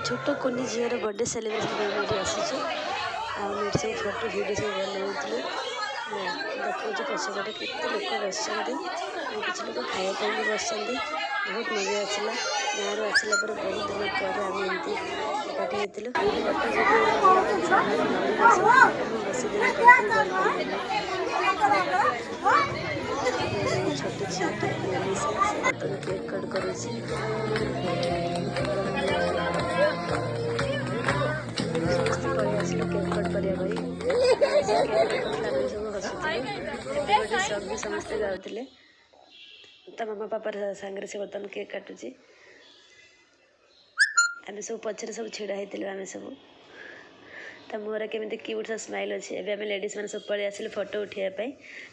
छोट कुनी झीर बर्थडे सेलिब्रेशन आसी सब फोटो भिडियो सब बनाऊँ देखो पछपटे केते लोक बस किसी लोग खायापी भी बस बहुत मजा आसला गाँव आसला बहुत दिन पर आम एमती एकाठी होती छोट झीटे बर्तन केक कट कर केक कट करने सब भी समस्ते जाते मामा पापा सांगे से बर्तन केक काटुची आम सब पचर सब छिड़ा होती आम सब मुहर केमी क्यूट सा स्माइल अच्छे एवं आम लेडीज मैंने सब पड़े आसिले फोटो उठाइवाई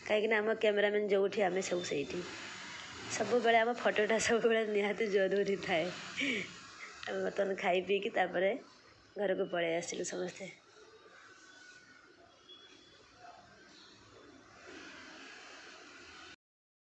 कहीं आम कैमेरामैन जो आम सब से सब बेले आम फोटोटा सब निहाती जरूरी थाए बर्तमान खाई पीक घर को पलि आसिलु समस्ते।